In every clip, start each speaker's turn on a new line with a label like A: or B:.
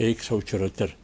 A: 174,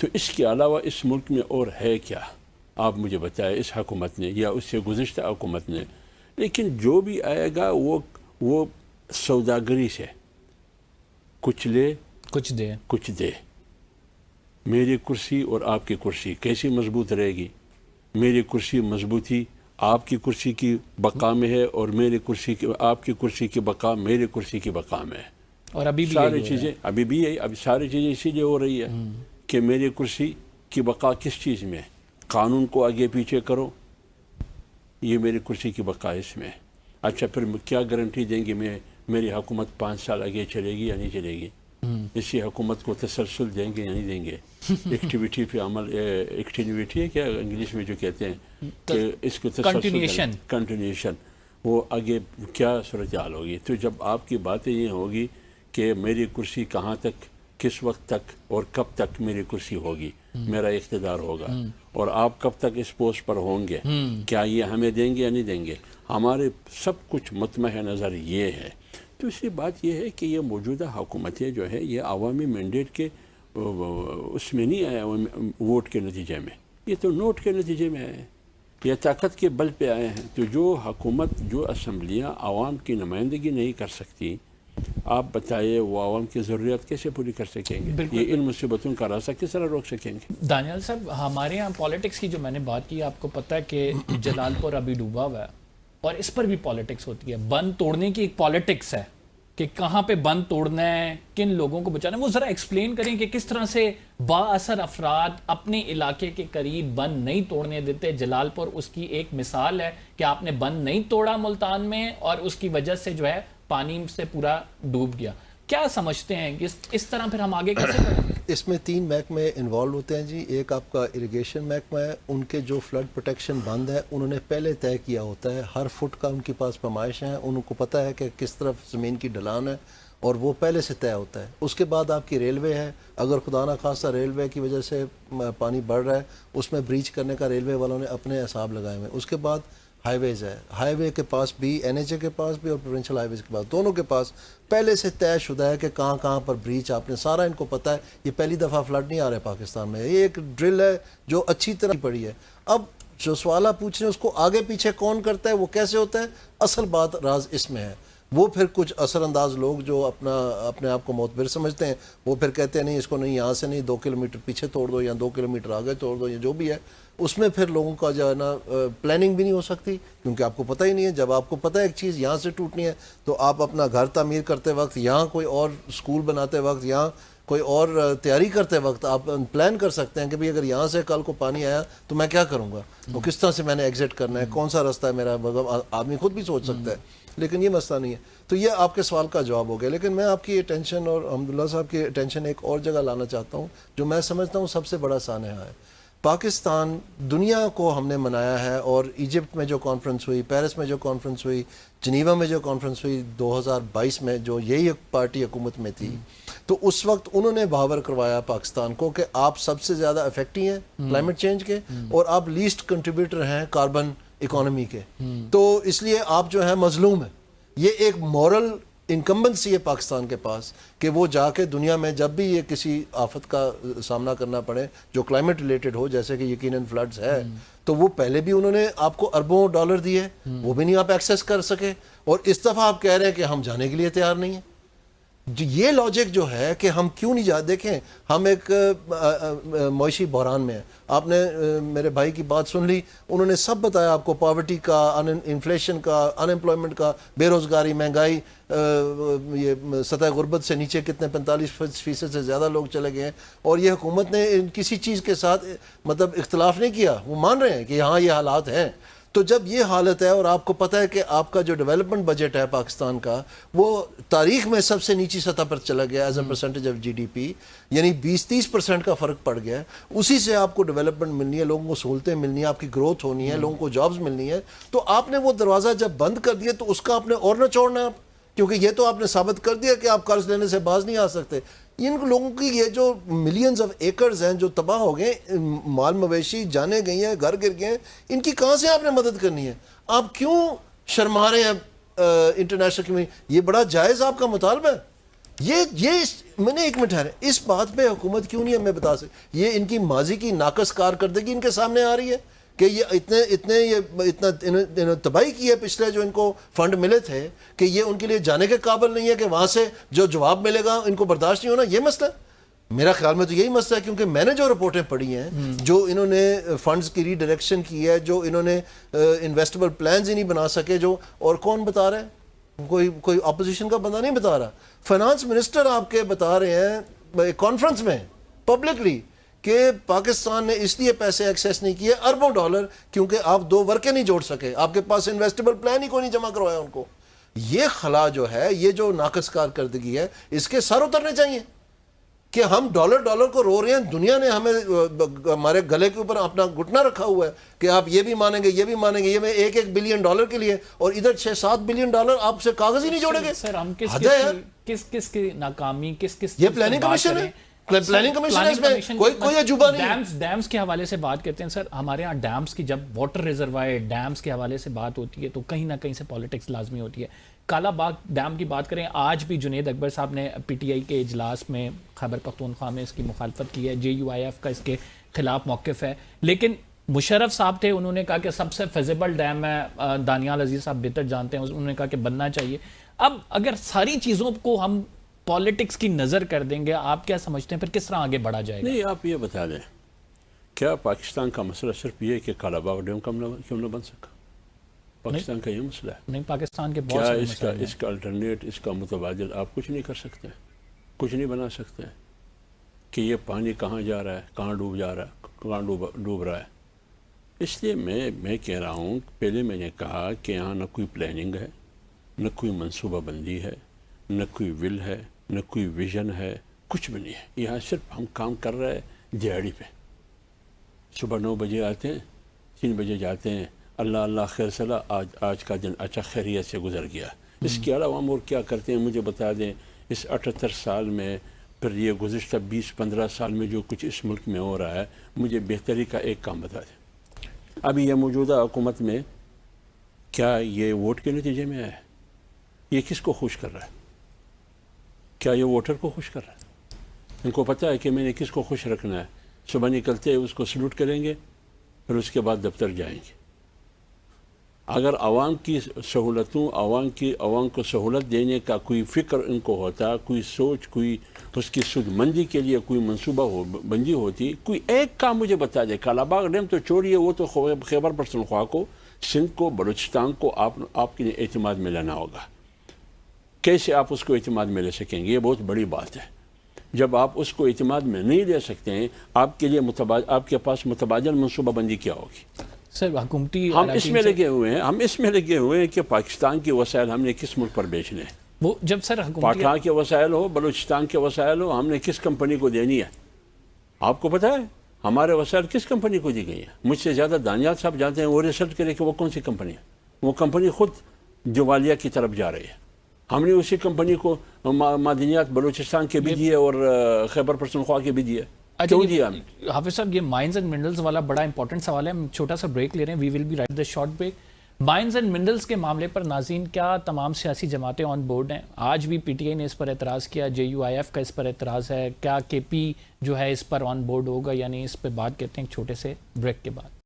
A: تو اس کے علاوہ اس ملک میں اور ہے کیا؟ آپ مجھے بتائیں اس حکومت نے یا اس سے گزشتہ حکومت نے. لیکن جو بھی آئے گا وہ سوداگری سے کچھ لے
B: کچھ دے.
A: میری کرسی اور آپ کی کرسی کیسی مضبوط رہے گی؟ میری کرسی مضبوطی آپ کی کرسی کی بقا میں ہے اور آپ کی کرسی کی بقا میری کرسی کی بقا میں ہے.
B: اور ابھی بھی
A: ساری چیزیں ابھی ساری چیزیں اسی لیے ہو رہی ہے کہ میری کرسی کی بقا کس چیز میں ہے؟ قانون کو آگے پیچھے کرو، یہ میری کرسی کی بقا اس میں. اچھا پھر کیا گارنٹی دیں گے میری حکومت 5 سال آگے چلے گی یا نہیں چلے گی؟ اسی حکومت کو تسلسل دیں گے یا نہیں دیں گے؟ ایکٹیویٹی پہ عمل، ایکٹیویٹی ہے کیا انگلش میں جو کہتے ہیں کہ اس کو تسلسل کنٹینیوشن، وہ آگے کیا صورتحال ہوگی؟ تو جب آپ کی باتیں یہ ہوگی کہ میری کرسی کہاں تک، کس وقت تک اور کب تک میری کرسی ہوگی، میرا اقتدار ہوگا، اور آپ کب تک اس پوسٹ پر ہوں گے، کیا یہ ہمیں دیں گے یا نہیں دیں گے؟ ہمارے سب کچھ مطمع نظر یہ ہے. تو اسی بات یہ ہے کہ یہ موجودہ حکومتیں جو ہے یہ عوامی مینڈیٹ کے اس میں نہیں آیا ووٹ کے نتیجے میں، یہ تو نوٹ کے نتیجے میں آئے ہیں، یہ طاقت کے بل پہ آئے ہیں. تو جو حکومت، جو اسمبلیاں عوام کی نمائندگی نہیں کر سکتی، آپ بتائیے وہ عوام کی ضروریات کیسے پوری کر سکیں گے؟ یہ ان مصیبتوں کا راستہ کس طرح روک سکیں گے؟
B: دانیال صاحب، ہمارے یہاں پالیٹکس کی جو میں نے بات کی، آپ کو پتہ ہے کہ جلال پور ابھی ڈوبا ہوا ہے اور اس پر بھی پالیٹکس ہوتی ہے. بند توڑنے کی ایک پالیٹکس ہے کہ کہاں پہ بند توڑنا ہے، کن لوگوں کو بچانا ہے. وہ ذرا ایکسپلین کریں کہ کس طرح سے با اثر افراد اپنے علاقے کے قریب بند نہیں توڑنے دیتے. جلال پور اس کی ایک مثال ہے کہ آپ نے بند نہیں توڑا ملتان میں اور اس کی وجہ سے جو ہے پانی سے پورا ڈوب گیا. کیا سمجھتے ہیں کہ اس طرح پھر ہم آگے کیسے کریں؟
C: اس میں 3 محکمے انوالو ہوتے ہیں جی. ایک آپ کا اریگیشن محکمہ ہے، ان کے جو فلڈ پروٹیکشن بند ہے انہوں نے پہلے طے کیا ہوتا ہے، ہر فٹ کا ان کے پاس پیمائش ہے، ان کو پتہ ہے کہ کس طرف زمین کی ڈھلان ہے اور وہ پہلے سے طے ہوتا ہے. اس کے بعد آپ کی ریلوے ہے، اگر خدا نہ خواستہ ریلوے کی وجہ سے پانی بڑھ رہا ہے اس میں بریچ کرنے کا ریلوے والوں نے اپنے حساب لگائے ہوئے. اس کے بعد ہائی ویز ہے، ہائی وے کے پاس بھی، این ایچ اے کے پاس بھی اور پروونشل ہائی ویز کے پاس، دونوں کے پاس پہلے سے طے شدہ ہے کہ کہاں کہاں پر بریچ، آپ نے سارا ان کو پتہ ہے. یہ پہلی دفعہ فلڈ نہیں آ رہا ہے پاکستان میں، یہ ایک ڈرل ہے جو اچھی طرح پڑی ہے. اب جو سوال آپ پوچھ رہے ہیں اس کو آگے پیچھے کون کرتا ہے، وہ کیسے ہوتا ہے، اصل بات راز اس میں ہے. وہ پھر کچھ اثر انداز لوگ جو اپنے آپ کو معتبر سمجھتے ہیں وہ پھر کہتے ہیں نہیں اس کو نہیں یہاں سے نہیں 2 کلومیٹر پیچھے توڑ دو یا 2 کلومیٹر آگے توڑ دو یا جو بھی ہے. اس میں پھر لوگوں کا جو ہے نا پلاننگ بھی نہیں ہو سکتی کیونکہ آپ کو پتہ ہی نہیں ہے. جب آپ کو پتہ ہے ایک چیز یہاں سے ٹوٹنی ہے تو آپ اپنا گھر تعمیر کرتے وقت، یہاں کوئی اور اسکول بناتے وقت، یہاں کوئی اور تیاری کرتے وقت آپ پلان کر سکتے ہیں کہ بھئی اگر یہاں سے کل کو پانی آیا تو میں کیا کروں گا، وہ کس طرح سے میں نے ایگزٹ کرنا ہے، کون سا راستہ ہے میرا. آدمی خود بھی سوچ سکتا ہے، لیکن یہ مسئلہ نہیں ہے. تو یہ آپ کے سوال کا جواب ہو گیا. لیکن میں آپ کی اٹینشن اور حمداللہ صاحب کی اٹینشن ایک اور جگہ لانا چاہتا ہوں جو میں سمجھتا ہوں سب سے بڑا سانحہ ہے. پاکستان دنیا کو ہم نے منایا ہے، اور ایجپٹ میں جو کانفرنس ہوئی، پیرس میں جو کانفرنس ہوئی، جنیوا میں جو کانفرنس ہوئی 2022 میں جو یہی پارٹی حکومت میں تھی، تو اس وقت انہوں نے باور کروایا پاکستان کو کہ آپ سب سے زیادہ افیکٹی ہیں کلائمیٹ چینج کے اور آپ لیسٹ کنٹریبیوٹر ہیں کاربن اکانومی کے. تو اس لیے آپ جو ہیں مظلوم ہیں. یہ ایک مورل انکمبنسی ہے پاکستان کے پاس کہ وہ جا کے دنیا میں جب بھی یہ کسی آفت کا سامنا کرنا پڑے جو کلائمیٹ ریلیٹڈ ہو، جیسے کہ یقیناً فلڈز ہے، تو وہ پہلے بھی انہوں نے آپ کو اربوں ڈالر دیے، وہ بھی نہیں آپ ایکسیس کر سکے، اور اس دفعہ آپ کہہ رہے ہیں کہ ہم جانے کے لیے تیار نہیں ہیں. یہ لاجک جو ہے کہ ہم کیوں نہیں جاتے. دیکھیں ہم ایک معاشی بحران میں ہیں. آپ نے میرے بھائی کی بات سن لی، انہوں نے سب بتایا آپ کو، پاورٹی کا، انفلیشن کا، ان امپلائمنٹ کا، بے روزگاری، مہنگائی، یہ سطح غربت سے نیچے کتنے 45% سے زیادہ لوگ چلے گئے ہیں. اور یہ حکومت نے کسی چیز کے ساتھ مطلب اختلاف نہیں کیا، وہ مان رہے ہیں کہ ہاں یہ حالات ہیں. تو جب یہ حالت ہے اور آپ کو پتہ ہے کہ آپ کا جو ڈیولپمنٹ بجٹ ہے پاکستان کا وہ تاریخ میں سب سے نیچی سطح پر چلا گیا as a percentage of G D P, یعنی 20-30% کا فرق پڑ گیا ہے. اسی سے آپ کو ڈیولپمنٹ ملنی ہے، لوگوں کو سہولتیں ملنی ہیں، آپ کی گروتھ ہونی ہے، لوگوں کو جابز ملنی ہے. تو آپ نے وہ دروازہ جب بند کر دیا تو اس کا آپ نے اور نہ چھوڑنا آپ، کیونکہ یہ تو آپ نے ثابت کر دیا کہ آپ قرض لینے سے باز نہیں آ سکتے. ان لوگوں کی یہ جو ملینز آف ایکرز ہیں جو تباہ ہو گئے، مال مویشی جانے گئی ہیں، گھر گر گئے ہیں، ان کی کہاں سے آپ نے مدد کرنی ہے؟ آپ کیوں شرما رہے ہیں انٹرنیشنل کمیونٹی؟ یہ بڑا جائز آپ کا مطالبہ ہے میں نے ایک منٹ ٹھہرے، اس بات پہ حکومت کیوں نہیں ہمیں بتا سکتی؟ یہ ان کی ماضی کی ناقص کارکردگی ان کے سامنے آ رہی ہے کہ یہ اتنا تباہی کی ہے پچھلے جو ان کو فنڈ ملے تھے کہ یہ ان کے لیے جانے کے قابل نہیں ہے کہ وہاں سے جو جواب ملے گا ان کو برداشت نہیں ہونا. یہ مسئلہ میرا خیال میں تو یہی مسئلہ ہے، کیونکہ میں نے جو رپورٹیں پڑھی ہیں، جو انہوں نے فنڈز کی ری ڈائریکشن کی ہے، جو انہوں نے انویسٹیبل پلانز ہی نہیں بنا سکے، جو اور کون بتا رہا ہے؟ کوئی اپوزیشن کا بندہ نہیں بتا رہا. فائنانس منسٹر آپ کے بتا رہے ہیں کانفرنس میں پبلکلی کہ پاکستان نے اس لیے پیسے ایکسیس نہیں کیے اربوں ڈالر کیونکہ آپ 2 ورقے نہیں جوڑ سکے، آپ کے پاس انویسٹیبل پلان ہی کوئی نہیں جمع کروایا ان کو. یہ خلا جو ہے، یہ جو ناقص کارکردگی ہے، اس کے سر اترنے چاہیے کہ ہم ڈالر کو رو رہے ہیں. دنیا نے ہمیں ہمارے گلے کے اوپر اپنا گھٹنا رکھا ہوا ہے کہ آپ یہ بھی مانیں گے، یہ بھی مانیں گے، یہ میں 1 بلین ڈالر کے لیے، اور ادھر 6-7 بلین ڈالر آپ سے کاغذ ہی نہیں جوڑیں گے.
B: سر ہم کس کی ناکامی، کس
C: یہ پلاننگ کمیشن ہے، پلاننگ کمیشن ہے، اس میں کوئی عجوبہ نہیں ہے.
B: ڈیمز کے حوالے سے بات کرتے ہیں سر، ہمارے ہاں ڈیمز کی جب واٹر ریزروائر ڈیمز کے حوالے سے بات ہوتی ہے تو کہیں نہ کہیں سے پالیٹکس لازمی ہوتی ہے. کالا باغ ڈیم کی بات کریں، آج بھی جنید اکبر صاحب نے پی ٹی آئی کے اجلاس میں خیبر پختونخوا میں اس کی مخالفت کی ہے، JUIF کا اس کے خلاف موقف ہے. لیکن مشرف صاحب تھے، انہوں نے کہا کہ سب سے فیزیبل ڈیم ہے، دانیال عزیز صاحب بہتر جانتے ہیں، انہوں نے کہا کہ بننا چاہیے. اب اگر ساری چیزوں کو ہم پالیٹکس کی نظر کر دیں گے، آپ کیا سمجھتے ہیں پھر کس طرح آگے بڑھا جائے گا؟
A: نہیں، آپ یہ بتا دیں، کیا پاکستان کا مسئلہ صرف یہ ہے کہ کالا باغ ڈیم کیوں نہ بن سکا؟ پاکستان کا یہ مسئلہ ہے.
B: نہیں، پاکستان کے بہت سارے مسائل ہیں.
A: اس کا الٹرنیٹ، اس کا متبادل آپ کچھ نہیں کر سکتے، کچھ نہیں بنا سکتے کہ یہ پانی کہاں جا رہا ہے، کہاں ڈوب جا رہا ہے، کہاں ڈوب رہا ہے. اس لیے میں کہہ رہا ہوں، پہلے میں نے کہا کہ یہاں نہ کوئی پلاننگ ہے، نہ کوئی منصوبہ بندی ہے، نہ کوئی ول ہے، نہ کوئی ویژن ہے، کچھ بھی نہیں ہے. یہاں صرف ہم کام کر رہے ہیں دیہڑی پہ. صبح 9 بجے آتے ہیں، 3 بجے جاتے ہیں، اللہ خیر صلاح، آج کا دن اچھا خیریت سے گزر گیا. اس کے علاوہ ہم اور کیا کرتے ہیں مجھے بتا دیں. اس 78 سال میں، پھر یہ گزشتہ 20-15 سال میں جو کچھ اس ملک میں ہو رہا ہے، مجھے بہتری کا ایک کام بتا دیں. ابھی یہ موجودہ حکومت میں کیا یہ ووٹ کے نتیجے میں ہے؟ یہ کس کو خوش کر رہا ہے؟ کیا یہ ووٹر کو خوش کر رہا ہے؟ ان کو پتہ ہے کہ میں نے کس کو خوش رکھنا ہے. صبح نکلتے اس کو سلوٹ کریں گے، پھر اس کے بعد دفتر جائیں گے. اگر عوام کی سہولتوں، عوام کو سہولت دینے کا کوئی فکر ان کو ہوتا، کوئی سوچ، کوئی اس کی سود مندی کے لیے کوئی منصوبہ بندی ہوتی، کوئی ایک کام مجھے بتا دے. کالا باغ ڈیم تو چھوڑیے، وہ تو خیبر پختونخوا کو، سندھ کو، بلوچستان کو آپ کے اعتماد میں لینا ہوگا. کیسے آپ اس کو اعتماد میں لے سکیں گے؟ یہ بہت بڑی بات ہے. جب آپ اس کو اعتماد میں نہیں لے سکتے ہیں، آپ کے لیے آپ کے پاس متبادل منصوبہ بندی کیا ہوگی؟
B: سر حکومتی
A: ہم اس میں لگے ہوئے ہیں کہ پاکستان کے وسائل ہم نے کس ملک پر بیچنے ہیں.
B: وہ جب سر
A: پٹھان کے وسائل ہو، بلوچستان کے وسائل ہو، ہم نے کس کمپنی کو دینی ہے؟ آپ کو پتہ ہے ہمارے وسائل کس کمپنی کو دی گئی ہیں؟ مجھ سے زیادہ دانیال صاحب جانتے ہیں. وہ ریسرچ کرے کہ وہ کون سی کمپنی ہے. وہ کمپنی خود دیوالیہ کی طرف جا رہی ہے. ہم نے اسی کمپنی کو معدنیات بلوچستان کے بھی دیے اور خیبر پختونخوا کے بھی دیے. کیوں دیا ہم؟
B: حافظ صاحب، یہ مائنز اینڈ منرلز والا بڑا امپورٹنٹ سوال ہے. ہم چھوٹا سا بریک لے رہے ہیں. We will be right the short break. Mines and minerals کے معاملے پر ناظرین، کیا تمام سیاسی جماعتیں آن بورڈ ہیں؟ آج بھی پی ٹی آئی نے اس پر اعتراض کیا، JUIF کا اس پر اعتراض ہے. کیا KP جو ہے اس پر آن بورڈ ہوگا یا نہیں؟ اس پہ بات کرتے ہیں ایک چھوٹے سے بریک کے بعد.